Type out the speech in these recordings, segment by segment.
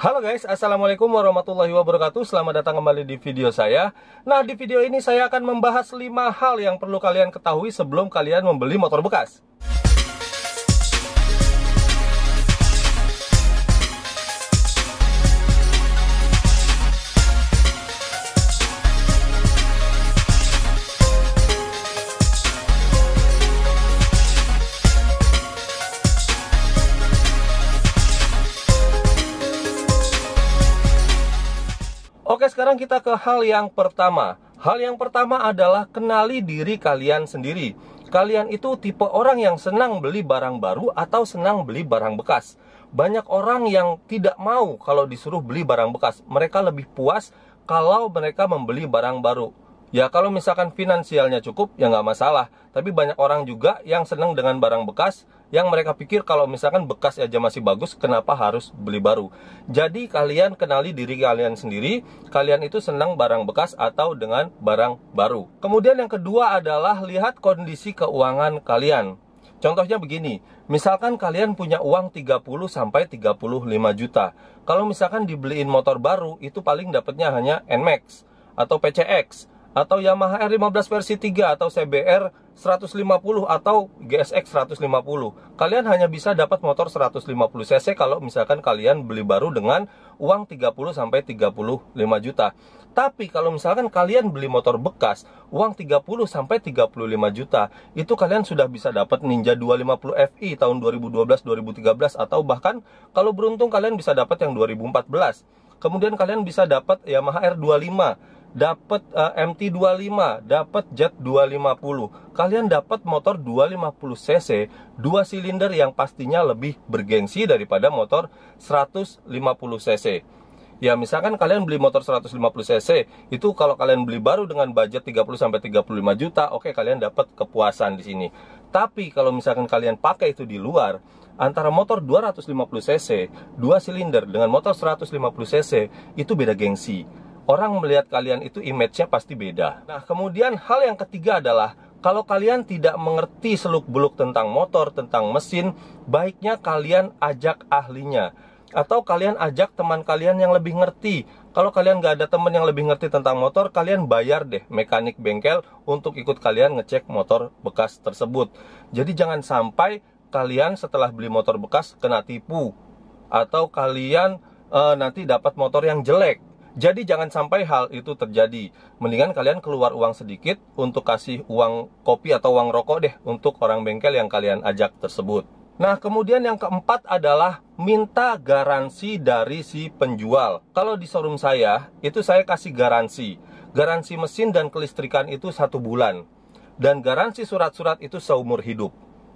Halo guys, assalamualaikum warahmatullahi wabarakatuh. Selamat datang kembali di video saya. Nah, di video ini saya akan membahas 5 hal yang perlu kalian ketahui sebelum kalian membeli motor bekas. Oke, sekarang kita ke hal yang pertama. Hal yang pertama adalah kenali diri kalian sendiri. Kalian itu tipe orang yang senang beli barang baru atau senang beli barang bekas. Banyak orang yang tidak mau kalau disuruh beli barang bekas. Mereka lebih puas kalau mereka membeli barang baru. Ya, kalau misalkan finansialnya cukup, ya nggak masalah. Tapi banyak orang juga yang senang dengan barang bekas, yang mereka pikir kalau misalkan bekas aja masih bagus, kenapa harus beli baru? Jadi kalian kenali diri kalian sendiri, kalian itu senang barang bekas atau dengan barang baru. Kemudian yang kedua adalah lihat kondisi keuangan kalian. Contohnya begini, misalkan kalian punya uang 30-35 juta. Kalau misalkan dibeliin motor baru, itu paling dapatnya hanya NMAX atau PCX. Atau Yamaha R15 versi 3 atau CBR 150 atau GSX 150. Kalian hanya bisa dapat motor 150 cc kalau misalkan kalian beli baru dengan uang 30-35 juta. Tapi kalau misalkan kalian beli motor bekas uang 30-35 juta, itu kalian sudah bisa dapat Ninja 250 Fi tahun 2012-2013 atau bahkan kalau beruntung kalian bisa dapat yang 2014. Kemudian kalian bisa dapat Yamaha R25, dapat MT25, dapat Jet 250. Kalian dapat motor 250 cc, 2 silinder yang pastinya lebih bergengsi daripada motor 150 cc. Ya, misalkan kalian beli motor 150 cc, itu kalau kalian beli baru dengan budget 30-35 juta, oke, kalian dapat kepuasan di sini. Tapi kalau misalkan kalian pakai itu di luar, antara motor 250 cc, 2 silinder dengan motor 150 cc, itu beda gengsi. Orang melihat kalian itu image-nya pasti beda. Nah, kemudian hal yang ketiga adalah kalau kalian tidak mengerti seluk-beluk tentang motor, tentang mesin, baiknya kalian ajak ahlinya. Atau kalian ajak teman kalian yang lebih ngerti. Kalau kalian nggak ada teman yang lebih ngerti tentang motor, kalian bayar deh mekanik bengkel untuk ikut kalian ngecek motor bekas tersebut. Jadi jangan sampai kalian setelah beli motor bekas kena tipu. Atau kalian nanti dapat motor yang jelek. Jadi jangan sampai hal itu terjadi. Mendingan kalian keluar uang sedikit untuk kasih uang kopi atau uang rokok deh untuk orang bengkel yang kalian ajak tersebut. Nah, kemudian yang keempat adalah minta garansi dari si penjual. Kalau di showroom saya, itu saya kasih garansi. Garansi mesin dan kelistrikan itu 1 bulan. Dan garansi surat-surat itu seumur hidup.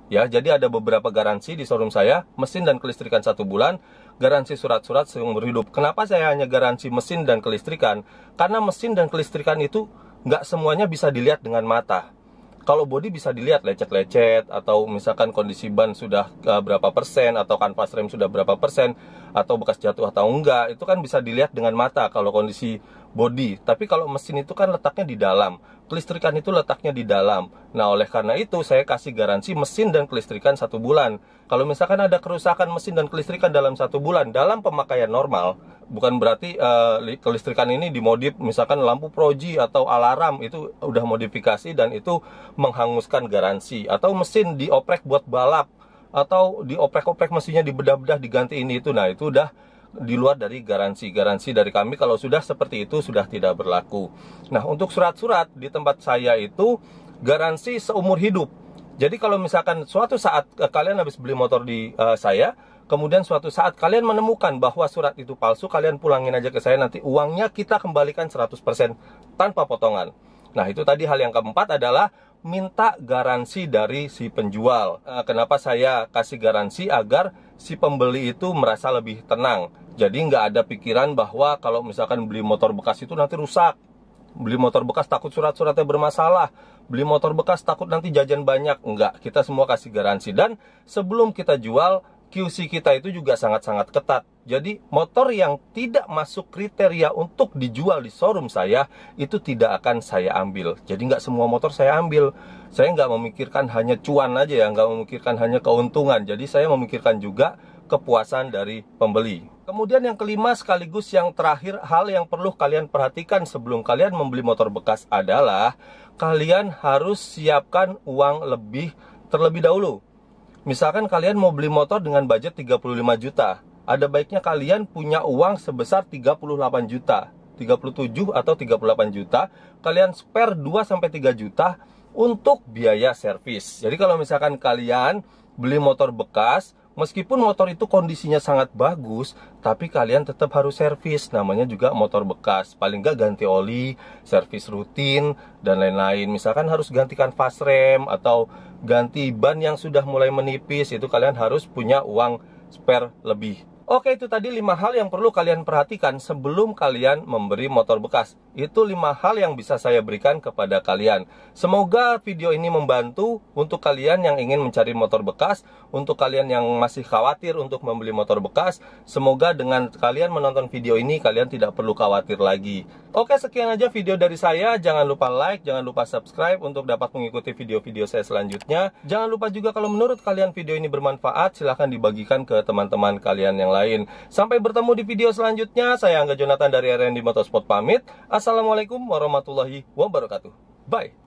Ya, jadi ada beberapa garansi di showroom saya, mesin dan kelistrikan 1 bulan, garansi surat-surat seumur hidup. Kenapa saya hanya garansi mesin dan kelistrikan? Karena mesin dan kelistrikan itu nggak semuanya bisa dilihat dengan mata. Kalau bodi bisa dilihat lecet-lecet, atau misalkan kondisi ban sudah berapa persen, atau kanvas rem sudah berapa persen, atau bekas jatuh atau enggak, itu kan bisa dilihat dengan mata kalau kondisi bodi. Tapi kalau mesin itu kan letaknya di dalam, kelistrikan itu letaknya di dalam. Nah, oleh karena itu saya kasih garansi mesin dan kelistrikan 1 bulan. Kalau misalkan ada kerusakan mesin dan kelistrikan dalam 1 bulan dalam pemakaian normal, bukan berarti kelistrikan ini dimodif, misalkan lampu proji atau alarm itu udah modifikasi dan itu menghanguskan garansi. Atau mesin dioprek buat balap, atau dioprek-oprek mesinnya dibedah-bedah diganti ini itu, nah itu udah di luar dari garansi dari kami. Kalau sudah seperti itu sudah tidak berlaku. Nah, untuk surat-surat di tempat saya itu garansi seumur hidup. Jadi kalau misalkan suatu saat kalian habis beli motor di saya, kemudian suatu saat kalian menemukan bahwa surat itu palsu, kalian pulangin aja ke saya, nanti uangnya kita kembalikan 100% tanpa potongan. Nah, itu tadi hal yang keempat adalah minta garansi dari si penjual. Kenapa saya kasih garansi? Agar si pembeli itu merasa lebih tenang. Jadi nggak ada pikiran bahwa kalau misalkan beli motor bekas itu nanti rusak. Beli motor bekas takut surat-suratnya bermasalah. Beli motor bekas takut nanti jajan banyak. Enggak, kita semua kasih garansi. Dan sebelum kita jual, QC kita itu juga sangat-sangat ketat. Jadi motor yang tidak masuk kriteria untuk dijual di showroom saya, itu tidak akan saya ambil. Jadi nggak semua motor saya ambil. Saya nggak memikirkan hanya cuan aja ya, nggak memikirkan hanya keuntungan. Jadi saya memikirkan juga kepuasan dari pembeli. Kemudian yang kelima sekaligus yang terakhir, hal yang perlu kalian perhatikan sebelum kalian membeli motor bekas adalah kalian harus siapkan uang lebih terlebih dahulu. Misalkan kalian mau beli motor dengan budget 35 juta, ada baiknya kalian punya uang sebesar 38 juta, 37 atau 38 juta, kalian spare 2-3 juta untuk biaya servis. Jadi kalau misalkan kalian beli motor bekas, meskipun motor itu kondisinya sangat bagus, tapi kalian tetap harus servis. Namanya juga motor bekas. Paling nggak ganti oli, servis rutin, dan lain-lain. Misalkan harus gantikan fast rem atau ganti ban yang sudah mulai menipis, itu kalian harus punya uang spare lebih. Oke, itu tadi 5 hal yang perlu kalian perhatikan sebelum kalian memberi motor bekas. Itu 5 hal yang bisa saya berikan kepada kalian. Semoga video ini membantu untuk kalian yang ingin mencari motor bekas, untuk kalian yang masih khawatir untuk membeli motor bekas. Semoga dengan kalian menonton video ini, kalian tidak perlu khawatir lagi. Oke, sekian aja video dari saya. Jangan lupa like, jangan lupa subscribe untuk dapat mengikuti video-video saya selanjutnya. Jangan lupa juga kalau menurut kalian video ini bermanfaat, silahkan dibagikan ke teman-teman kalian yang lain. Sampai bertemu di video selanjutnya. Saya Angga Jonathan dari RND Motorsport pamit. Assalamualaikum warahmatullahi wabarakatuh. Bye.